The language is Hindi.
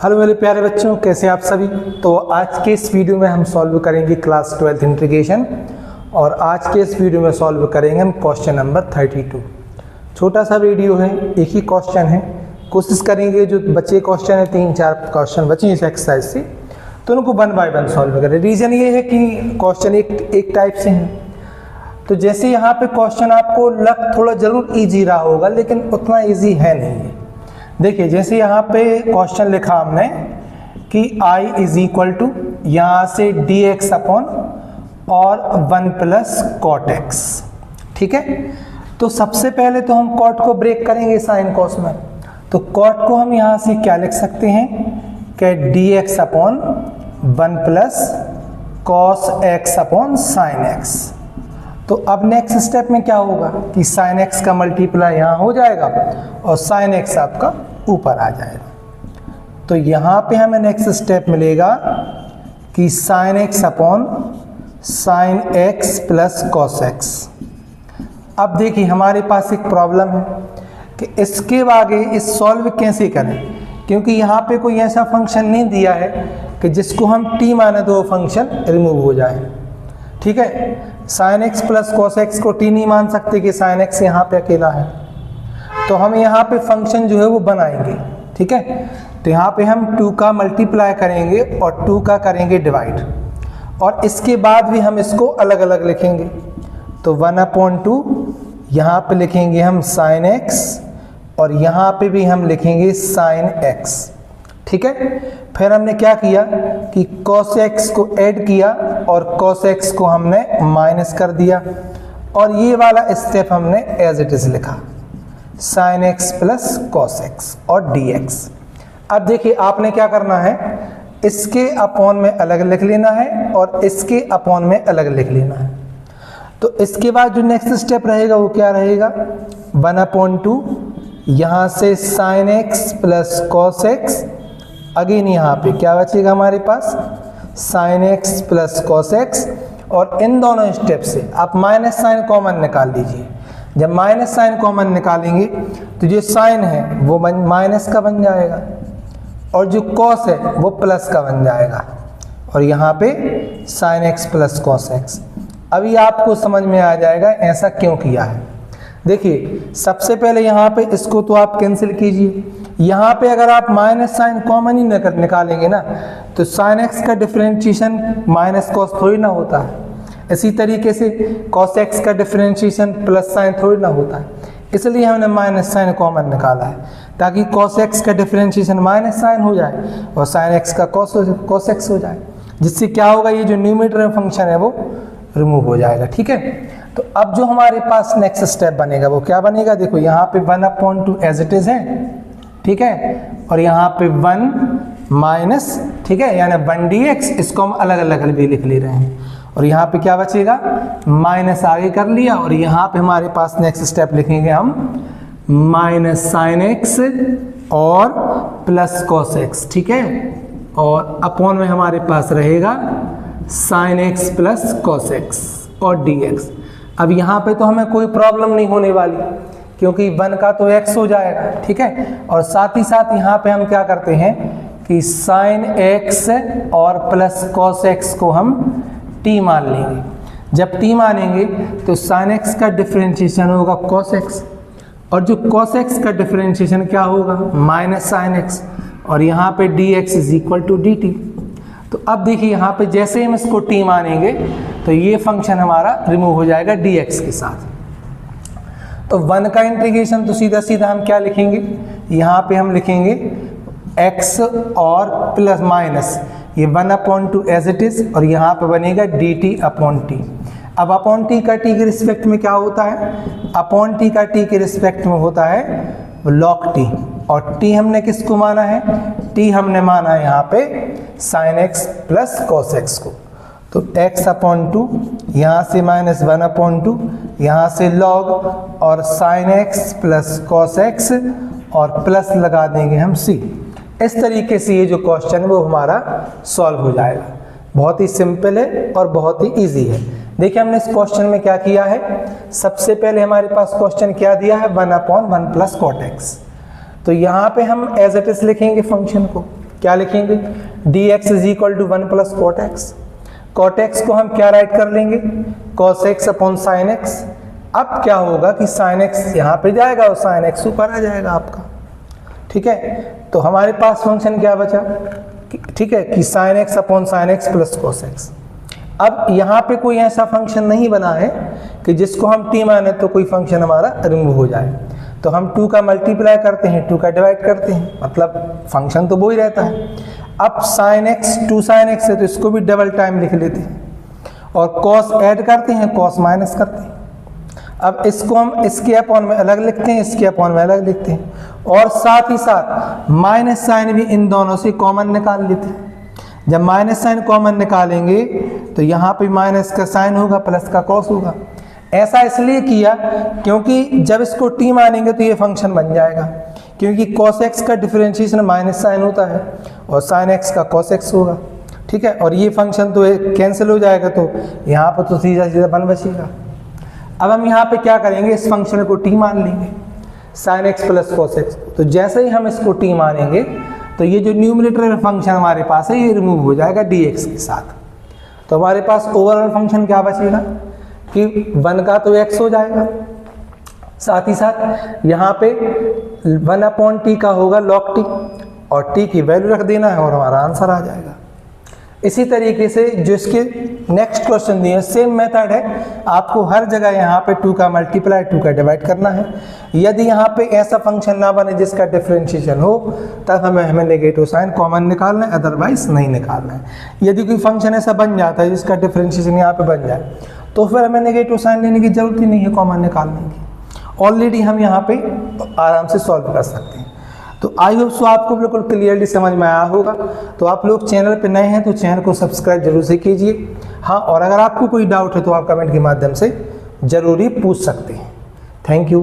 हेलो मेरे प्यारे बच्चों, कैसे आप सभी। तो आज के इस वीडियो में हम सॉल्व करेंगे क्लास 12th इंटीग्रेशन और आज के इस वीडियो में सॉल्व करेंगे हम क्वेश्चन नंबर 32। छोटा सा वीडियो है, एक ही क्वेश्चन है। कोशिश करेंगे जो बच्चे क्वेश्चन है 3-4 क्वेश्चन बचे इस एक्सरसाइज से, तो उनको 1 बाय 1 सॉल्व करें। रीज़न ये है कि क्वेश्चन एक टाइप से हैं, तो जैसे यहाँ पे क्वेश्चन आपको लग थोड़ा ज़रूर ईजी रहा होगा, लेकिन उतना ईजी है नहीं है। देखिए जैसे यहाँ पे क्वेश्चन लिखा हमने कि i इज इक्वल टू यहाँ से dx अपॉन और 1 प्लस कॉट एक्स। ठीक है, तो सबसे पहले तो हम कॉट को ब्रेक करेंगे साइन कॉस में। तो कॉट को हम यहाँ से क्या लिख सकते हैं कि dx upon 1 plus cos x upon sine x. तो अब नेक्स्ट स्टेप में क्या होगा कि साइन एक्स का मल्टीप्लाई यहाँ हो जाएगा और साइन एक्स आपका ऊपर आ जाएगा। तो यहाँ पे हमें नेक्स्ट स्टेप मिलेगा कि sine x upon sine x plus cos x. अब देखिए हमारे पास एक प्रॉब्लम है कि इसके आगे इस सॉल्व कैसे करें, क्योंकि यहाँ पे कोई ऐसा फंक्शन नहीं दिया है कि जिसको हम t माने तो वो फंक्शन रिमूव हो जाए। ठीक है, sine x plus cos x को t नहीं मान सकते कि साइन एक्स यहाँ पे अकेला है, तो हम यहाँ पे फंक्शन जो है वो बनाएंगे। ठीक है, तो यहाँ पे हम 2 का मल्टीप्लाई करेंगे और 2 का करेंगे डिवाइड, और इसके बाद भी हम इसको अलग अलग लिखेंगे। तो 1/2 यहाँ पे लिखेंगे हम साइन एक्स और यहाँ पे भी हम लिखेंगे साइन एक्स। ठीक है, फिर हमने क्या किया कि cos x को ऐड किया और cos x को हमने माइनस कर दिया, और ये वाला स्टेप हमने एज इट इज लिखा sin x plus cos x और dx। अब देखिए आपने क्या करना है, इसके अपॉन में अलग लिख लेना है और इसके अपॉन में अलग लिख लेना है। तो इसके बाद जो नेक्स्ट स्टेप रहेगा वो क्या रहेगा, 1/2 यहाँ से sin x plus cos x। Again यहाँ पे क्या बचेगा हमारे पास sin x plus cos x, और इन दोनों स्टेप से आप माइनस साइन कॉमन निकाल लीजिए। जब माइनस साइन कॉमन निकालेंगे तो जो साइन है वो माइनस का बन जाएगा और जो cos है वो प्लस का बन जाएगा, और यहाँ पे sin x plus cos x। अभी आपको समझ में आ जाएगा ऐसा क्यों किया है। देखिए सबसे पहले यहाँ पे इसको तो आप कैंसिल कीजिए। यहाँ पे अगर आप माइनस साइन कॉमन ही निकालेंगे ना, तो साइन एक्स का डिफरेंशिएशन माइनस कॉस थोड़ी ना होता है। इसी तरीके से कॉस एक्स का डिफरेंशिएशन प्लस साइन थोड़ी ना होता है, इसलिए हमने माइनस साइन कॉमन निकाला है ताकि कॉस एक्स का डिफरेंशिएशन माइनस साइन हो जाए और साइन एक्स का कॉस एक्स हो जाए, जिससे क्या होगा ये जो न्यूमरेटर फंक्शन है वो रिमूव हो जाएगा। ठीक है, तो अब जो हमारे पास नेक्स्ट स्टेप बनेगा वो क्या बनेगा, देखो यहाँ पे 1/2 एज इट इज है। ठीक है, और यहाँ पे 1 माइनस, ठीक है, यानी 1dx, इसको हम अलग अलग भी लिख ले रहे हैं, और यहाँ पे क्या बचेगा माइनस आगे कर लिया, और यहाँ पे हमारे पास नेक्स्ट स्टेप लिखेंगे हम माइनस साइन एक्स और प्लस कॉस एक्स। ठीक है, और अपॉन में हमारे पास रहेगा sine x plus cos x और dx। अब यहाँ पे तो हमें कोई प्रॉब्लम नहीं होने वाली क्योंकि 1 का तो x हो जाएगा। ठीक है, और साथ ही साथ यहाँ पे हम क्या करते हैं कि साइन x और प्लस कॉस x को हम t मान लेंगे। जब t मानेंगे तो साइन x का डिफरेंशिएशन होगा cos x, और जो cos x का डिफरेंशिएशन क्या होगा माइनस साइन x, और यहाँ पे dx is equal to dt। तो अब देखिए यहाँ पे जैसे हम इसको t मानेंगे तो ये फंक्शन हमारा रिमूव हो जाएगा dx के साथ। तो 1 का इंटीग्रेशन तो सीधा सीधा हम क्या लिखेंगे, यहाँ पे हम लिखेंगे x और प्लस माइनस ये 1/2 एज इट इज, और यहाँ पे बनेगा dt/t। अब अपॉन t का t के रिस्पेक्ट में क्या होता है, अपॉन t का t के रिस्पेक्ट में होता है log t, और t हमने किसको माना है, t हमने माना है यहाँ पे sin x plus cos x को। तो x/2 यहाँ से माइनस 1/2, यहाँ से log और sin x plus cos x और प्लस लगा देंगे हम c। इस तरीके से ये जो क्वेश्चन वो हमारा सॉल्व हो जाएगा। बहुत ही सिंपल है और बहुत ही इजी है। देखिए हमने इस क्वेश्चन में क्या किया है, सबसे पहले हमारे पास क्वेश्चन क्या दिया है 1/1 प्लस cot x। तो यहाँ पे हम एज इट इज लिखेंगे फंक्शन को, क्या लिखेंगे, dx is equal to 1 plus cot x. Cot x को हम क्या राइट कर लेंगे, cos x upon sine x. अब क्या होगा कि साइन एक्स यहाँ पे जाएगा और साइन एक्स ऊपर आ जाएगा आपका, ठीक है। तो हमारे पास फंक्शन क्या बचा, ठीक है, कि sine x upon sine x plus cos x. अब यहाँ पे कोई ऐसा फंक्शन नहीं बना है कि जिसको हम टी माने तो कोई फंक्शन हमारा रिमूव हो जाए। तो हम 2 का मल्टीप्लाई करते हैं, 2 का डिवाइड करते हैं, मतलब फंक्शन तो वो ही रहता है। अब साइन एक्स 2 साइन एक्स है तो इसको भी डबल टाइम लिख लेते हैं, और कॉस ऐड करते हैं, कॉस माइनस करते हैं। अब इसको हम इसके अपॉन में अलग लिखते हैं, इसके अपॉन में अलग लिखते हैं, और साथ ही साथ माइनस साइन भी इन दोनों से कॉमन निकाल लेते हैं। जब माइनस साइन कॉमन निकालेंगे तो यहाँ पे माइनस का साइन होगा, प्लस का कॉस होगा। ऐसा इसलिए किया क्योंकि जब इसको टी मानेंगे तो ये फंक्शन बन जाएगा, क्योंकि कॉस एक्स का डिफरेंशिएशन माइनस साइन होता है और साइन एक्स का कॉस एक्स होगा, ठीक है। और ये फंक्शन तो कैंसिल हो जाएगा, तो यहाँ पर तो सीधा सीधा 1 बचेगा। अब हम यहाँ पे क्या करेंगे, इस फंक्शन को टी मान लेंगे, sine x plus cos x. तो जैसे ही हम इसको टी मानेंगे तो ये जो न्यूमरेटर फंक्शन हमारे पास है ये रिमूव हो जाएगा dx के साथ। तो हमारे पास ओवरऑल फंक्शन क्या बचेगा कि 1 का तो x हो जाएगा, साथ ही साथ यहाँ पे 1 अपॉन टी का होगा log t, और t की वैल्यू रख देना है और हमारा आंसर आ जाएगा। इसी तरीके से जो इसके नेक्स्ट क्वेश्चन दिए सेम मेथड है, आपको हर जगह यहाँ पे 2 का मल्टीप्लाई 2 का डिवाइड करना है। यदि यहाँ पे ऐसा फंक्शन ना बने जिसका डिफरेंशिएशन हो तब हमें नेगेटिव साइन कॉमन निकालना है, अदरवाइज नहीं निकालना है। यदि कोई फंक्शन ऐसा बन जाता है जिसका डिफरेंशिएशन यहाँ पे बन जाए तो फिर हमें नेगेटिव साइन लेने की जरूरत ही नहीं है कॉमन निकालने की, ऑलरेडी हम यहाँ पे आराम से सॉल्व कर सकते हैं। तो आई होप सो आपको बिल्कुल क्लियरली समझ में आया होगा। तो आप लोग चैनल पे नए हैं तो चैनल को सब्सक्राइब जरूर से कीजिए। हाँ, और अगर आपको कोई डाउट है तो आप कमेंट के माध्यम से ज़रूर ही पूछ सकते हैं। Thank you.